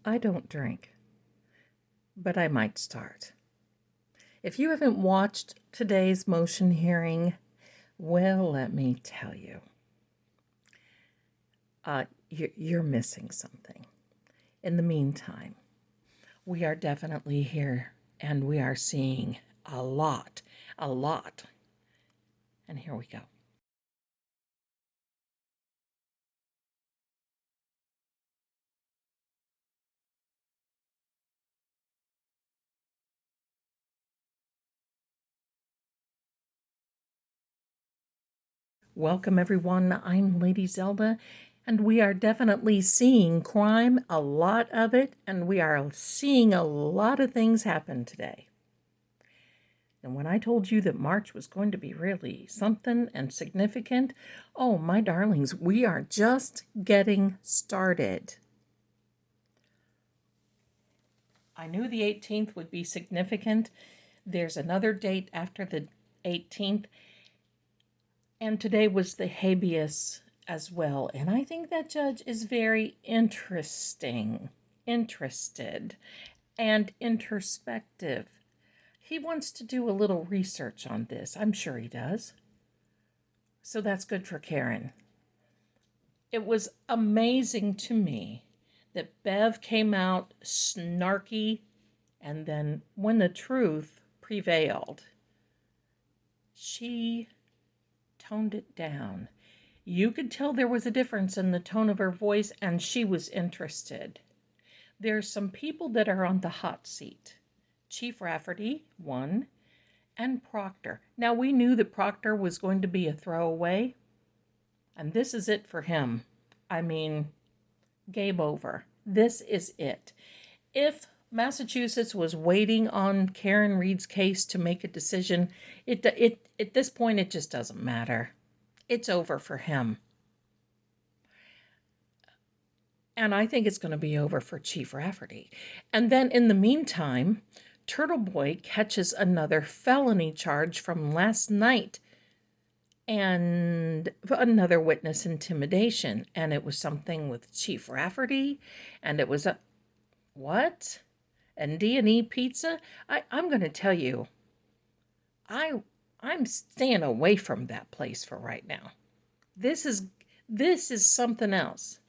I don't drink, but I might start. If you haven't watched today's motion hearing, well, let me tell you, you're missing something. In the meantime, we are definitely here and we are seeing a lot. And here we go. Welcome, everyone. I'm Lady Zelda, and we are definitely seeing crime, a lot of it, and we are seeing a lot of things happen today. And when I told you that March was going to be really something and significant, oh, my darlings, we are just getting started. I knew the 18th would be significant. There's another date after the 18th. And today was the habeas as well. And I think that judge is very interested, and introspective. He wants to do a little research on this. I'm sure he does. So that's good for Karen. It was amazing to me that Bev came out snarky, and then when the truth prevailed, she toned it down. You could tell there was a difference in the tone of her voice, and she was interested. There's some people that are on the hot seat. Chief Rafferty, one, and Proctor. Now, we knew that Proctor was going to be a throwaway, and this is it for him. I mean, game over. This is it. If Massachusetts was waiting on Karen Reed's case to make a decision, it at this point, it just doesn't matter. It's over for him. And I think it's going to be over for Chief Rafferty. And then in the meantime, Turtle Boy catches another felony charge from last night and another witness intimidation. And it was something with Chief Rafferty, and it was what? And D&E Pizza? I'm going to tell you, I'm staying away from that place for right now. This is something else.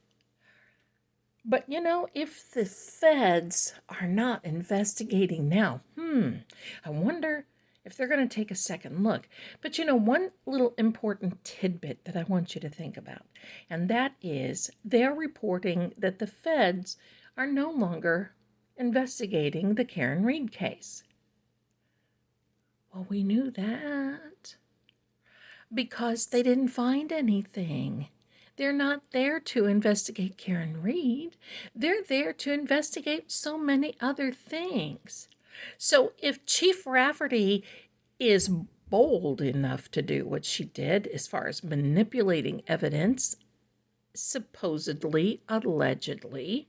But if the feds are not investigating now, I wonder if they're going to take a second look. But one little important tidbit that I want you to think about, and that is they're reporting that the feds are no longer investigating the Karen Reed case. Well, we knew that because they didn't find anything. They're not there to investigate Karen Reed. They're there to investigate so many other things. So if Chief Rafferty is bold enough to do what she did as far as manipulating evidence, supposedly, allegedly,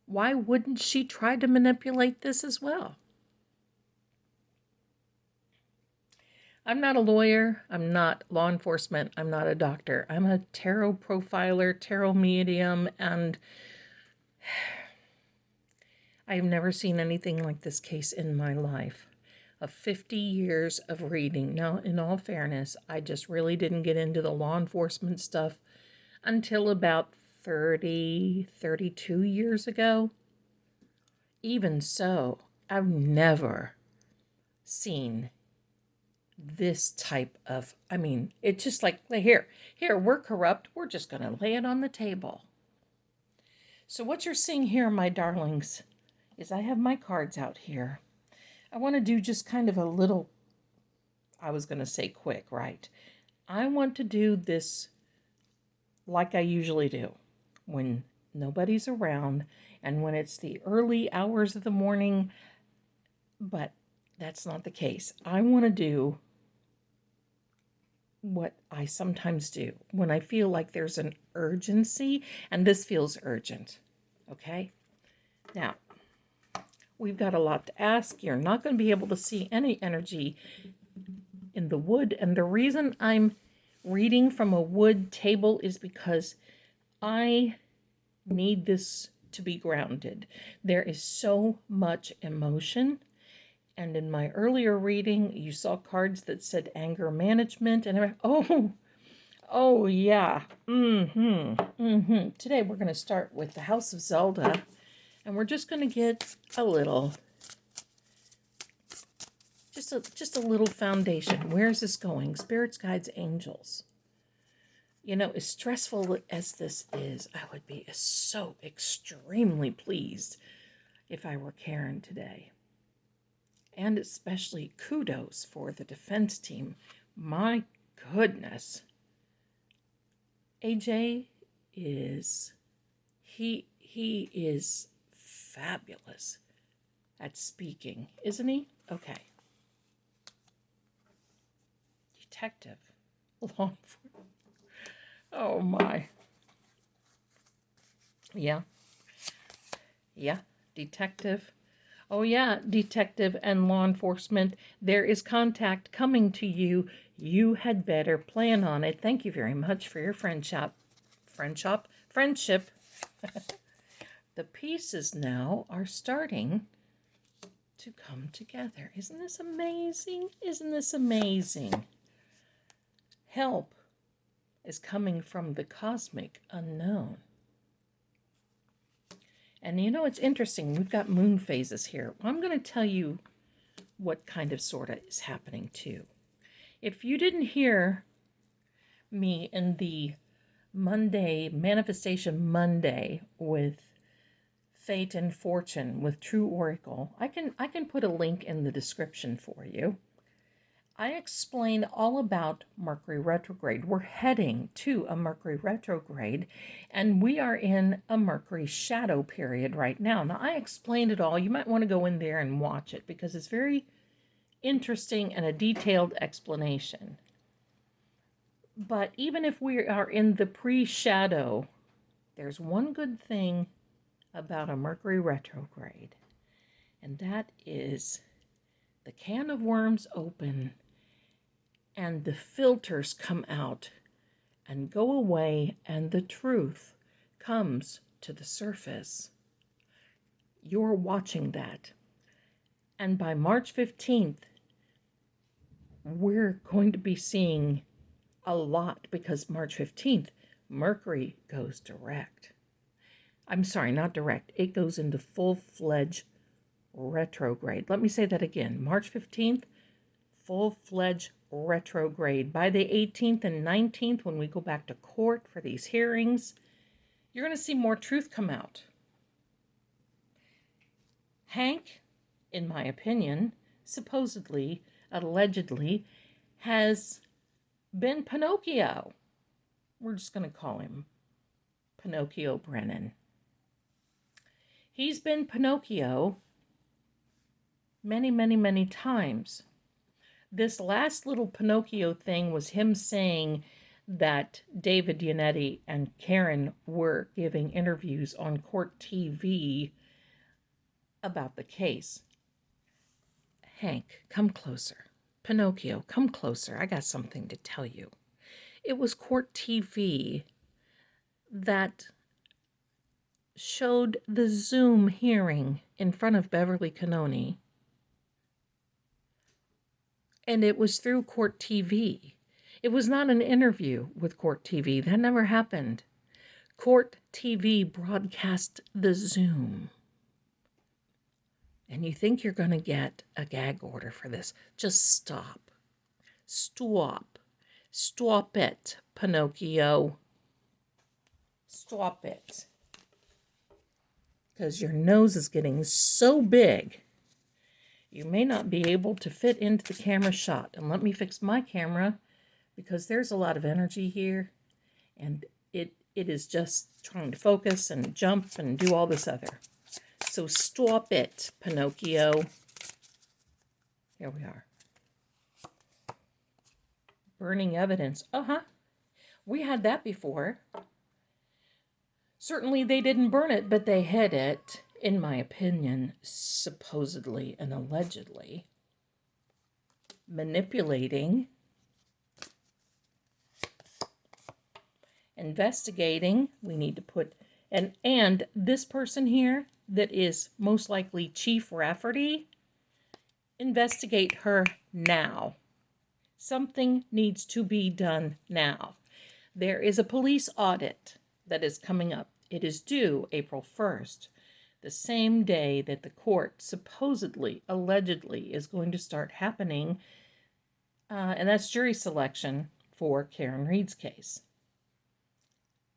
why wouldn't she try to manipulate this as well? I'm not a lawyer, I'm not law enforcement, I'm not a doctor. I'm a tarot profiler, tarot medium, and I've never seen anything like this case in my life. Of 50 years of reading. Now, in all fairness, I just really didn't get into the law enforcement stuff until about 32 years ago. Even so, I've never seen this type of, it's just like, here, we're corrupt. We're just going to lay it on the table. So what you're seeing here, my darlings, is I have my cards out here. I want to do just kind of a little, I was going to say quick, right? I want to do this like I usually do when nobody's around and when it's the early hours of the morning, but that's not the case. I want to do what I sometimes do when I feel like there's an urgency, and this feels urgent, okay? Now, we've got a lot to ask. You're not going to be able to see any energy in the wood, and the reason I'm reading from a wood table is because I need this to be grounded. There is so much emotion. And in my earlier reading, you saw cards that said anger management. And oh yeah. Today we're going to start with the House of Zelda. And we're just going to get a little, just a little foundation. Where is this going? Spirits, guides, angels. You know, as stressful as this is, I would be so extremely pleased if I were Karen today. And especially kudos for the defense team. My goodness. AJ he is fabulous at speaking, isn't he? Okay. Detective. Law enforcement. Oh my. Yeah. Detective. Oh yeah, detective and law enforcement. There is contact coming to you. You had better plan on it. Thank you very much for your friendship. The pieces now are starting to come together. Isn't this amazing? Isn't this amazing? Help is coming from the cosmic unknown. And you know, it's interesting. We've got moon phases here. I'm going to tell you what kind of sort of is happening too. If you didn't hear me in the Monday, Manifestation Monday with Fate and Fortune with True Oracle, I can put a link in the description for you. I explained all about Mercury retrograde. We're heading to a Mercury retrograde, and we are in a Mercury shadow period right now. Now, I explained it all. You might want to go in there and watch it because it's very interesting and a detailed explanation. But even if we are in the pre-shadow, there's one good thing about a Mercury retrograde, and that is the can of worms open and the filters come out and go away, and the truth comes to the surface. You're watching that. And by March 15th, we're going to be seeing a lot, because March 15th, Mercury goes direct. I'm sorry, not direct. It goes into full-fledged retrograde. Let me say that again. March 15th, full-fledged retrograde. By the 18th and 19th, when we go back to court for these hearings, you're going to see more truth come out. Hank, in my opinion, supposedly, allegedly, has been Pinocchio. We're just going to call him Pinocchio Brennan. He's been Pinocchio many, many, many times. This last little Pinocchio thing was him saying that David Yannetti and Karen were giving interviews on court TV about the case. Hank, come closer. Pinocchio, come closer. I got something to tell you. It was court TV that showed the Zoom hearing in front of Beverly Cannoni. And it was through court TV. It was not an interview with court TV. That never happened. Court TV broadcast the Zoom. And you think you're going to get a gag order for this. Just stop. Stop. Stop it, Pinocchio. Stop it. Because your nose is getting so big, you may not be able to fit into the camera shot. And let me fix my camera, because there's a lot of energy here, and it is just trying to focus and jump and do all this other. So stop it, Pinocchio. Here we are. Burning evidence. We had that before. Certainly they didn't burn it, but they hid it, in my opinion, supposedly and allegedly. Manipulating. Investigating. We need to put And this person here that is most likely Chief Rafferty, investigate her now. Something needs to be done now. There is a police audit that is coming up. It is due April 1st, the same day that the court supposedly, allegedly, is going to start happening, and that's jury selection for Karen Reed's case.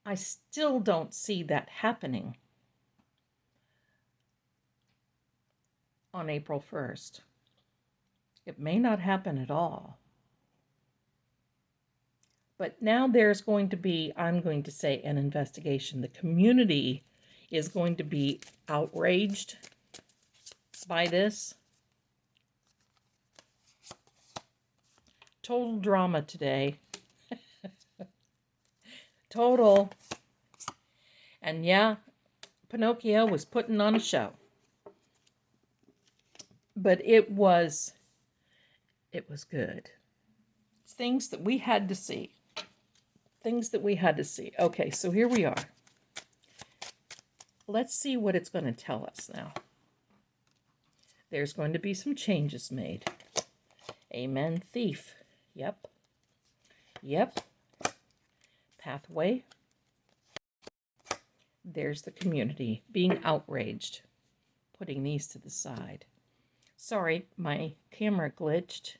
I still don't see that happening on April 1st. It may not happen at all. But now there's going to be, I'm going to say, an investigation. The community is going to be outraged by this. Total drama today. Total. And yeah, Pinocchio was putting on a show. But it was good. It's things that we had to see. Things that we had to see. Okay, so here we are. Let's see what it's going to tell us now. There's going to be some changes made. Amen, thief. Yep. Yep. Pathway. There's the community being outraged. Putting these to the side. Sorry, my camera glitched.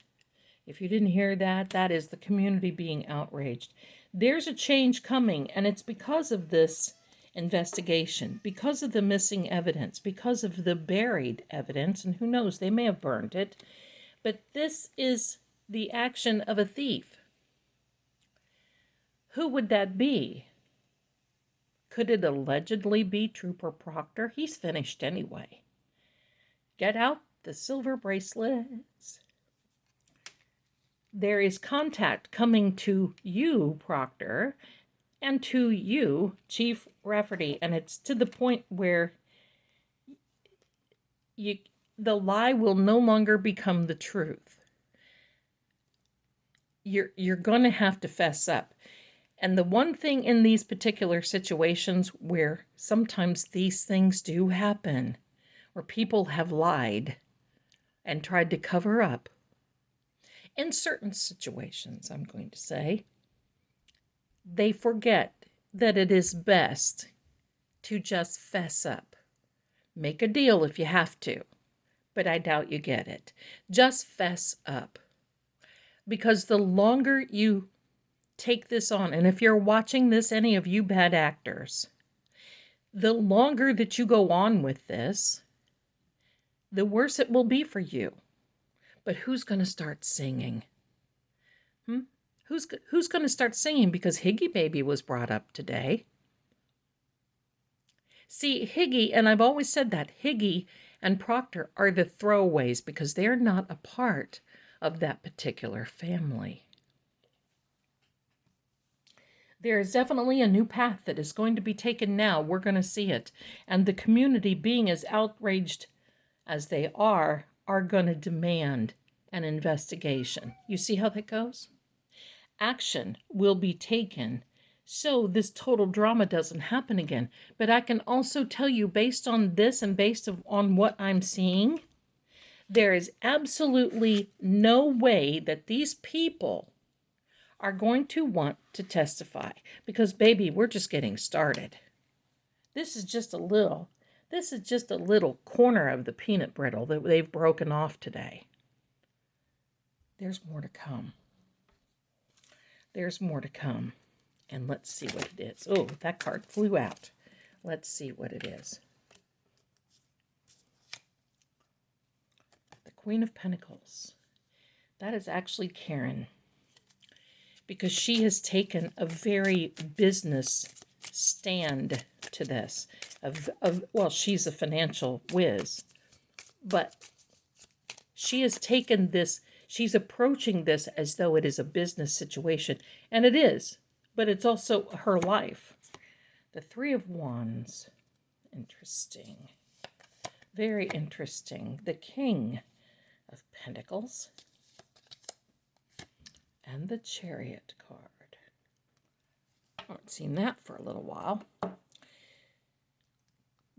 If you didn't hear that, that is the community being outraged. There's a change coming, and it's because of this investigation, because of the missing evidence, because of the buried evidence, and who knows, they may have burned it. But this is the action of a thief. Who would that be? Could it allegedly be Trooper Proctor? He's finished anyway. Get out the silver bracelets. There is contact coming to you, Proctor, and to you, Chief Rafferty, and it's to the point where the lie will no longer become the truth. You're going to have to fess up. And the one thing in these particular situations where sometimes these things do happen, where people have lied and tried to cover up, in certain situations, I'm going to say, they forget that it is best to just fess up. Make a deal if you have to, but I doubt you get it. Just fess up. Because the longer you take this on, and if you're watching this, any of you bad actors, the longer that you go on with this, the worse it will be for you. But who's going to start singing? Who's going to start singing? Because Higgy Baby was brought up today. See, Higgy, and I've always said that, Higgy and Proctor are the throwaways because they're not a part of that particular family. There is definitely a new path that is going to be taken now. We're going to see it. And the community, being as outraged as they are going to demand an investigation. You see how that goes? Action will be taken so this total drama doesn't happen again. But I can also tell you, based on this and based on what I'm seeing, there is absolutely no way that these people are going to want to testify. Because, baby, we're just getting started. This is just a little corner of the peanut brittle that they've broken off today. There's more to come. There's more to come. And let's see what it is. Oh, that card flew out. Let's see what it is. The Queen of Pentacles. That is actually Karen. Because she has taken a very business stand to this. Well, she's a financial whiz. But she has taken this, she's approaching this as though it is a business situation. And it is. But it's also her life. The Three of Wands. Interesting. Very interesting. The King of Pentacles. And the Chariot card. I haven't seen that for a little while.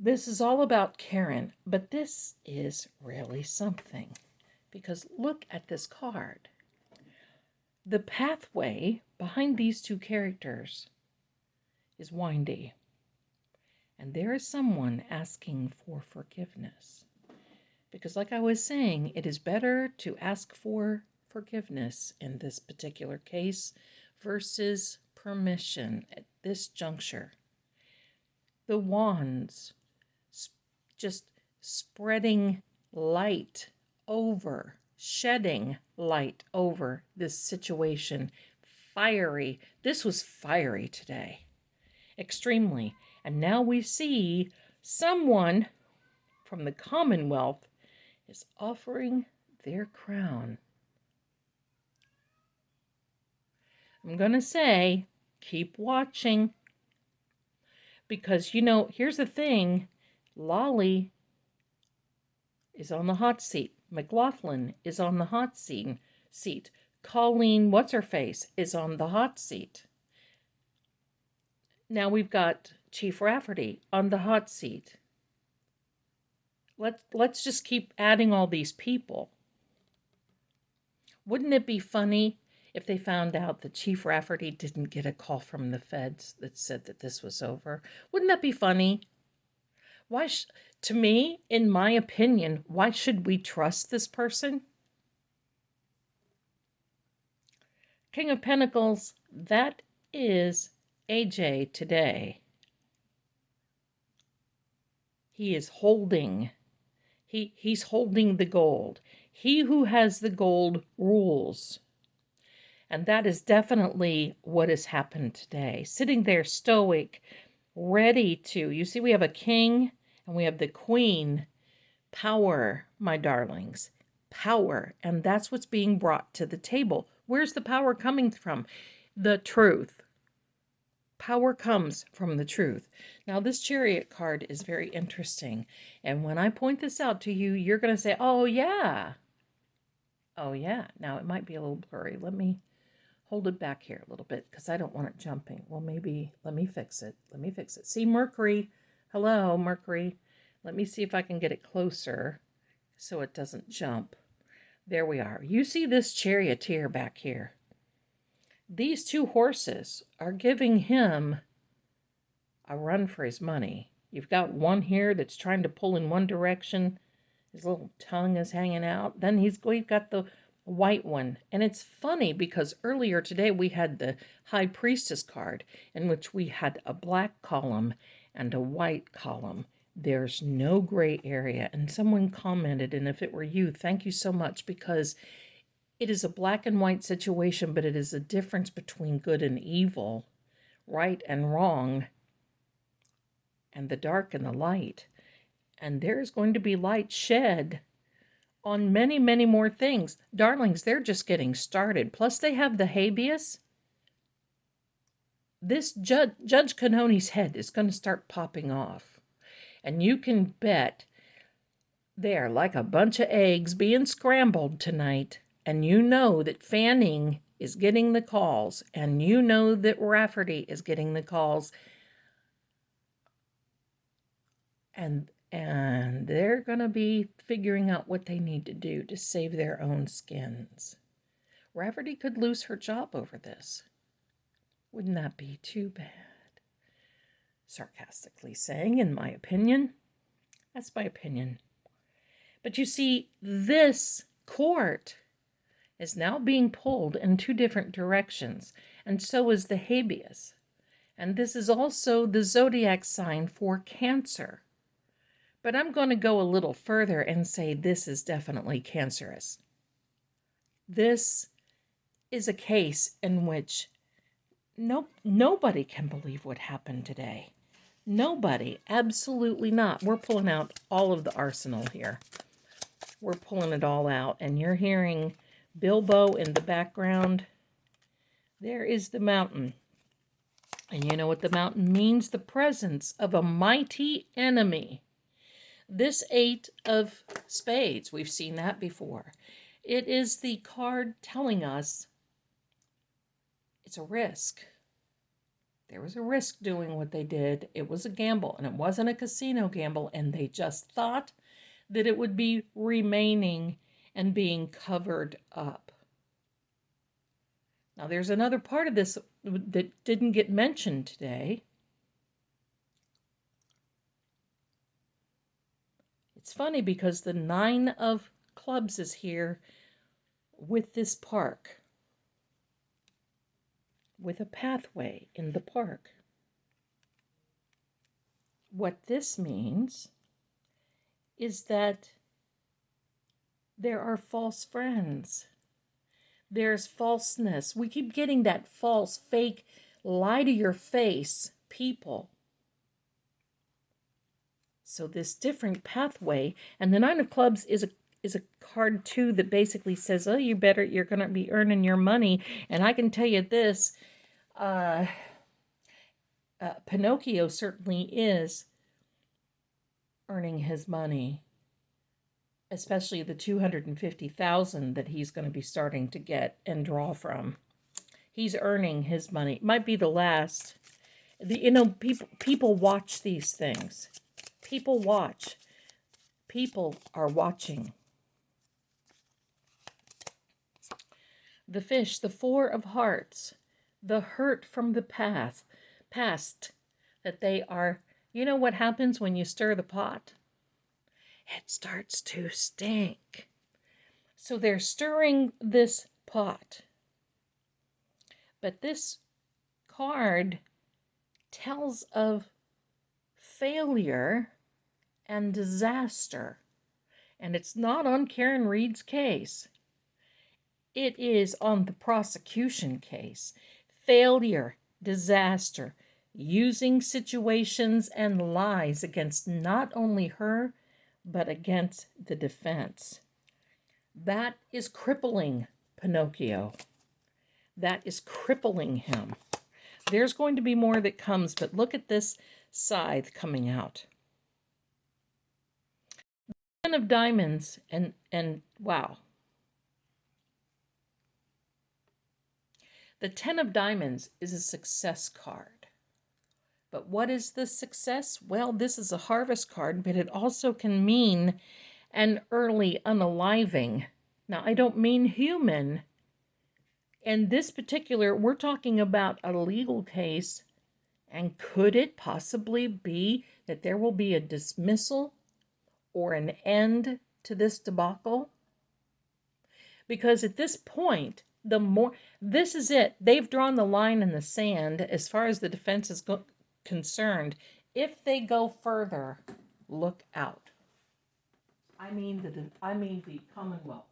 This is all about Karen, but this is really something. Because look at this card. The pathway behind these two characters is windy. And there is someone asking for forgiveness. Because like I was saying, it is better to ask for forgiveness in this particular case versus permission at this juncture. The wands just spreading light over, shedding light over this situation. Fiery. This was fiery today. Extremely. And now we see someone from the Commonwealth is offering their crown. I'm going to say, keep watching. Because, here's the thing. Lolly is on the hot seat. McLaughlin is on the hot seat. Colleen, what's-her-face, is on the hot seat. Now we've got Chief Rafferty on the hot seat. Let's just keep adding all these people. Wouldn't it be funny if they found out that Chief Rafferty didn't get a call from the feds that said that this was over? Wouldn't that be funny? To me, in my opinion, why should we trust this person? King of Pentacles, that is AJ today. He is holding. He's holding the gold. He who has the gold rules. And that is definitely what has happened today. Sitting there stoic, ready to. You see, we have a king and we have the queen. Power, my darlings. Power. And that's what's being brought to the table. Where's the power coming from? The truth. Power comes from the truth. Now, this Chariot card is very interesting. And when I point this out to you, you're going to say, oh, yeah. Oh, yeah. Now, it might be a little blurry. Let me hold it back here a little bit because I don't want it jumping. Well, maybe, let me fix it. See, Mercury. Hello, Mercury. Let me see if I can get it closer so it doesn't jump. There we are. You see this charioteer back here. These two horses are giving him a run for his money. You've got one here that's trying to pull in one direction. His little tongue is hanging out. Then we've got the white one. And it's funny because earlier today we had the High Priestess card in which we had a black column and a white column. There's no gray area. And someone commented, and if it were you, thank you so much, because it is a black and white situation, but it is a difference between good and evil, right and wrong, and the dark and the light. And there's going to be light shed on many, many more things. Darlings, they're just getting started. Plus, they have the habeas. This Judge Cannoni's head is going to start popping off. And you can bet they're like a bunch of eggs being scrambled tonight. And you know that Fanning is getting the calls. And you know that Rafferty is getting the calls. And they're going to be figuring out what they need to do to save their own skins. Rafferty could lose her job over this. Wouldn't that be too bad? Sarcastically saying, in my opinion. That's my opinion. But you see, this court is now being pulled in two different directions, and so is the habeas. And this is also the zodiac sign for Cancer. But I'm going to go a little further and say this is definitely cancerous. This is a case in which nobody can believe what happened today. Nobody, absolutely not. We're pulling out all of the arsenal here. We're pulling it all out, and you're hearing Bilbo in the background. There is the mountain. And you know what the mountain means? The presence of a mighty enemy. This 8 of spades, we've seen that before. It is the card telling us it's a risk. There was a risk doing what they did. It was a gamble, and it wasn't a casino gamble, and they just thought that it would be remaining and being covered up. Now, there's another part of this that didn't get mentioned today. It's funny because the 9 of clubs is here with this park, with a pathway in the park. What this means is that there are false friends. There's falseness. We keep getting that false, fake, lie to your face people. So this different pathway, and the 9 of clubs is a card too that basically says, oh, you're going to be earning your money. And I can tell you this, Pinocchio certainly is earning his money, especially the $250,000 that he's going to be starting to get and draw from. He's earning his money. It might be the last. People watch these things. People watch. People are watching. The fish, the 4 of hearts, the hurt from the past, that they are, you know what happens when you stir the pot? It starts to stink. So they're stirring this pot. But this card tells of failure and disaster. And it's not on Karen Reed's case. It is on the prosecution case. Failure, disaster, using situations and lies against not only her, but against the defense. That is crippling Pinocchio. That is crippling him. There's going to be more that comes, but look at this scythe coming out. 10 of diamonds, and wow. The 10 of diamonds is a success card. But what is the success? Well, this is a harvest card, but it also can mean an early unaliving. Now, I don't mean human. In this particular, we're talking about a legal case, and could it possibly be that there will be a dismissal or an end to this debacle? Because at this point, this is it. They've drawn the line in the sand as far as the defense is concerned. If they go further, look out. I mean the Commonwealth.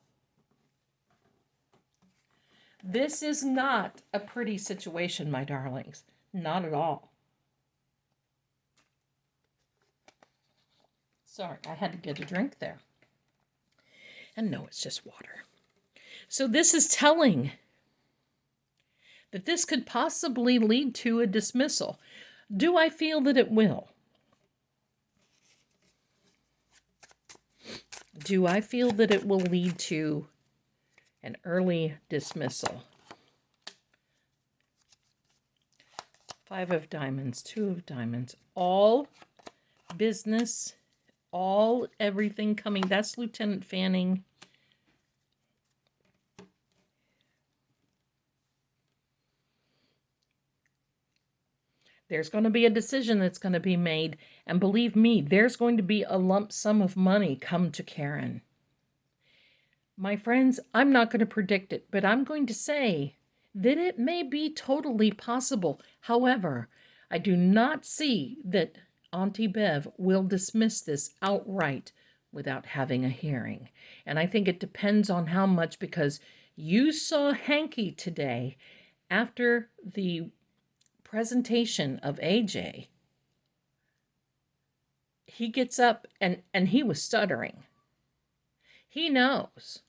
This is not a pretty situation, my darlings. Not at all. Sorry, I had to get a drink there. And no, it's just water. So this is telling that this could possibly lead to a dismissal. Do I feel that it will? Do I feel that it will lead to an early dismissal? 5 of diamonds, 2 of diamonds, all business, all everything coming. That's Lieutenant Fanning. There's going to be a decision that's going to be made. And believe me, there's going to be a lump sum of money come to Karen. My friends, I'm not going to predict it, but I'm going to say that it may be totally possible. However, I do not see that Auntie Bev will dismiss this outright without having a hearing. And I think it depends on how much, because you saw Hanky today after the presentation of AJ. He gets up and he was stuttering. He knows.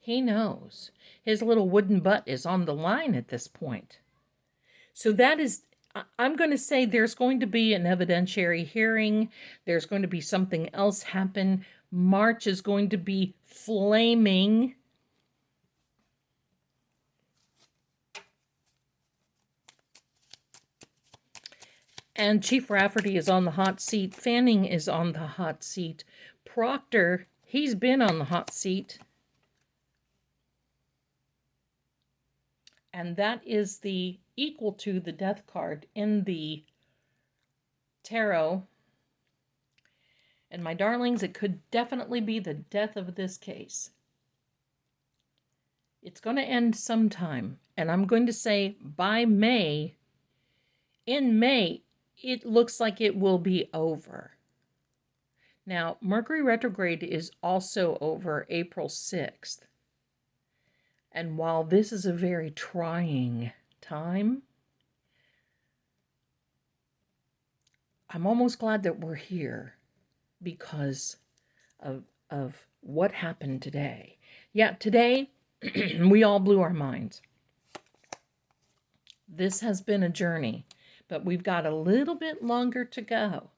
He knows. His little wooden butt is on the line at this point. So that is, I'm going to say there's going to be an evidentiary hearing. There's going to be something else happen. March is going to be flaming. And Chief Rafferty is on the hot seat. Fanning is on the hot seat. Proctor, he's been on the hot seat. And that is the equal to the death card in the tarot. And my darlings, it could definitely be the death of this case. It's going to end sometime. And I'm going to say by May, in May, it looks like it will be over. Now, Mercury retrograde is also over April 6th. And while this is a very trying time, I'm almost glad that we're here because of what happened today. Yeah, today, we all blew our minds. This has been a journey, but we've got a little bit longer to go.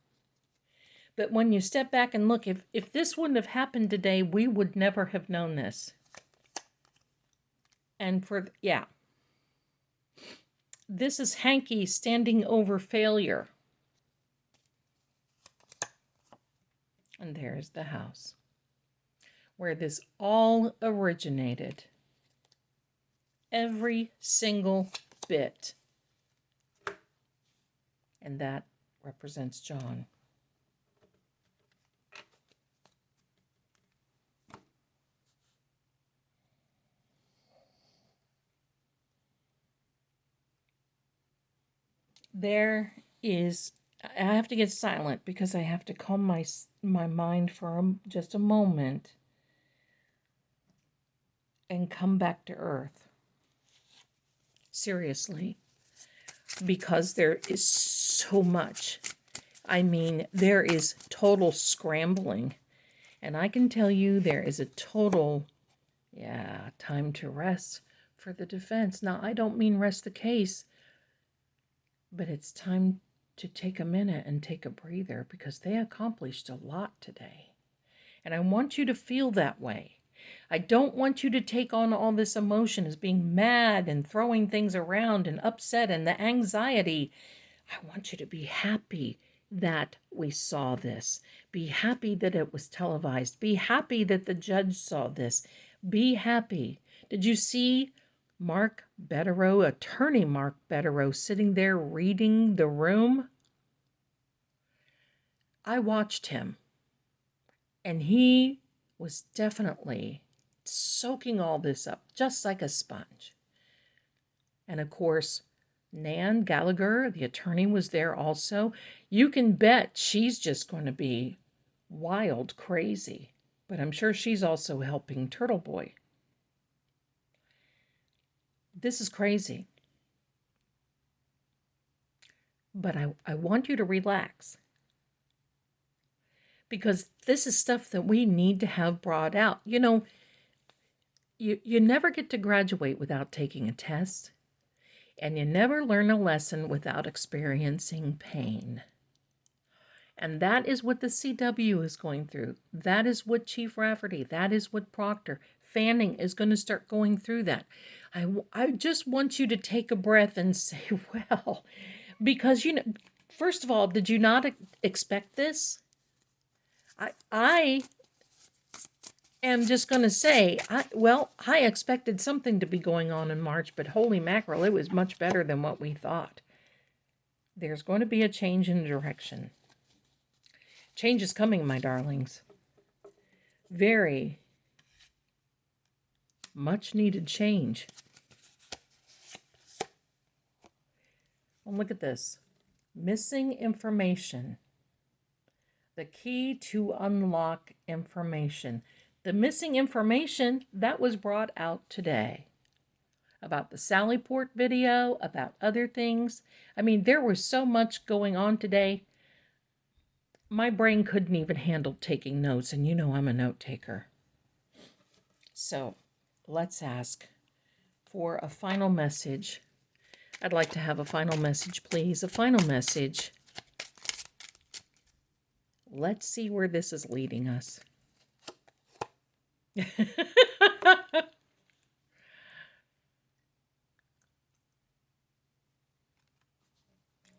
But when you step back and look, if this wouldn't have happened today, we would never have known this. And this is Hanky standing over failure. And there's the house where this all originated. Every single bit. And that represents John. There is, I have to get silent because I have to calm my mind for just a moment and come back to earth. Seriously. Because there is so much. I mean, there is total scrambling. And I can tell you there is a total, time to rest for the defense. Now, I don't mean rest the case, but it's time to take a minute and take a breather because they accomplished a lot today. And I want you to feel that way. I don't want you to take on all this emotion as being mad and throwing things around and upset and the anxiety. I want you to be happy that we saw this. Be happy that it was televised. Be happy that the judge saw this. Be happy. Did you see Mark Betterow, attorney Mark Betterow, sitting there reading the room? I watched him, and he was definitely soaking all this up, just like a sponge. And of course, Nan Gallagher, the attorney, was there also. You can bet she's just going to be wild crazy, but I'm sure she's also helping Turtle Boy. This is crazy. But I want you to relax. Because this is stuff that we need to have brought out. You know, you never get to graduate without taking a test. And you never learn a lesson without experiencing pain. And that is what the CW is going through. That is what Chief Rafferty, that is what Proctor, Fanning is going to start going through that. I just want you to take a breath and say, well, because, you know, first of all, did you not expect this? I am just going to say, I expected something to be going on in March, but holy mackerel, it was much better than what we thought. There's going to be a change in direction. Change is coming, my darlings. Very much needed change. Well, look at this. Missing information. The key to unlock information. The missing information that was brought out today. About the Sallyport video, about other things. I mean, there was so much going on today. My brain couldn't even handle taking notes, and you know I'm a note taker. So, let's ask for a final message. I'd like to have a final message, please. A final message. Let's see where this is leading us.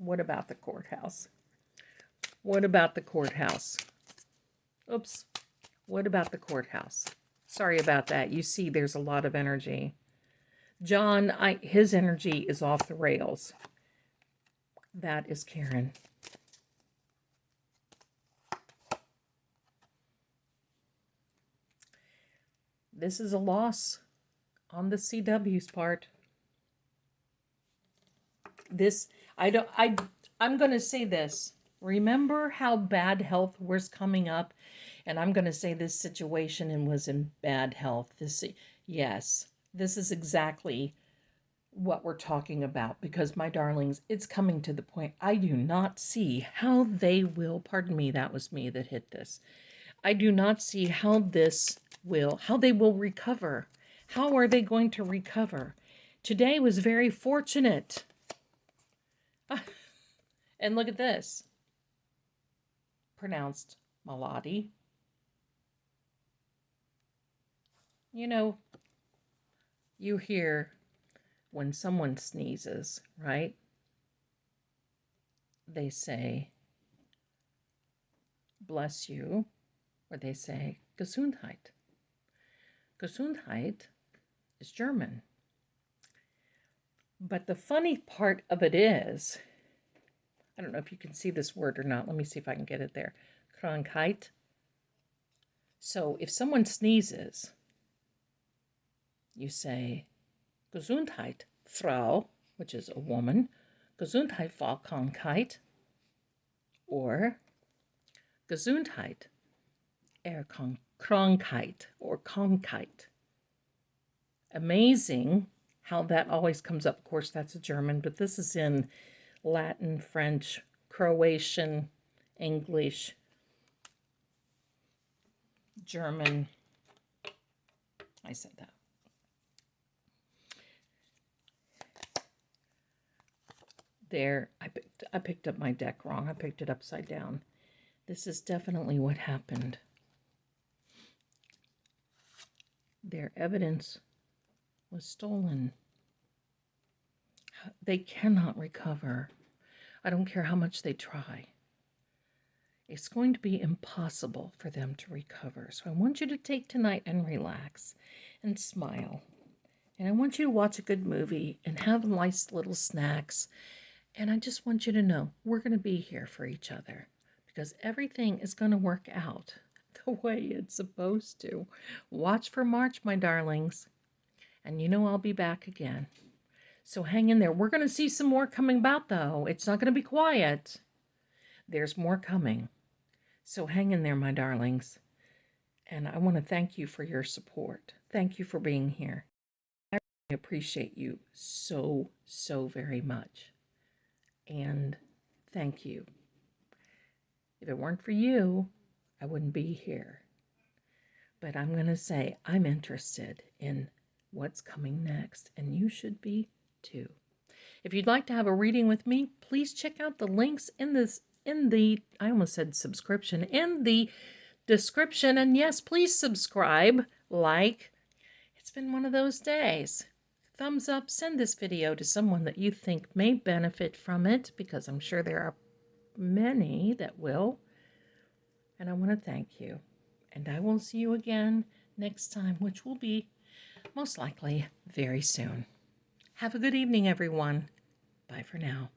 What about the courthouse? What about the courthouse? Oops. What about the courthouse? Sorry about that. You see, there's a lot of energy. John, his energy is off the rails. That is Karen. This is a loss on the CW's part. I'm going to say this. Remember how bad health was coming up? And I'm going to say this situation was in bad health. Yes, this is exactly what we're talking about, because my darlings, it's coming to the point. I do not see how they will, pardon me, that was me that hit this. I do not see how they will recover. How are they going to recover? Today was very fortunate. And look at this. Pronounced Maladi. You know, you hear when someone sneezes, right? They say, bless you, or they say, Gesundheit. Gesundheit is German. But the funny part of it is, I don't know if you can see this word or not. Let me see if I can get it there. Krankheit. So if someone sneezes, you say, Gesundheit, Frau, which is a woman. Gesundheit, Frau Krankheit. Or Gesundheit, Krankheit, or Krankheit. Amazing how that always comes up. Of course, that's a German, but this is in Latin, French, Croatian, English, German. I said that. There, I picked up my deck wrong. I picked it upside down. This is definitely what happened. Their evidence was stolen. They cannot recover. I don't care how much they try. It's going to be impossible for them to recover. So I want you to take tonight and relax and smile. And I want you to watch a good movie and have nice little snacks. And I just want you to know we're going to be here for each other, because everything is going to work out the way it's supposed to. Watch for March, my darlings. And you know I'll be back again. So hang in there. We're going to see some more coming about, though. It's not going to be quiet. There's more coming. So hang in there, my darlings. And I want to thank you for your support. Thank you for being here. I really appreciate you so, so very much. And thank you. If it weren't for you, I wouldn't be here. But I'm going to say I'm interested in what's coming next, and you should be too. If you'd like to have a reading with me, please check out the links in the I almost said subscription, in the description. And yes, please subscribe, like. It's been one of those days. Thumbs up, send this video to someone that you think may benefit from it, because I'm sure there are many that will. And I want to thank you. And I will see you again next time, which will be most likely very soon. Have a good evening, everyone. Bye for now.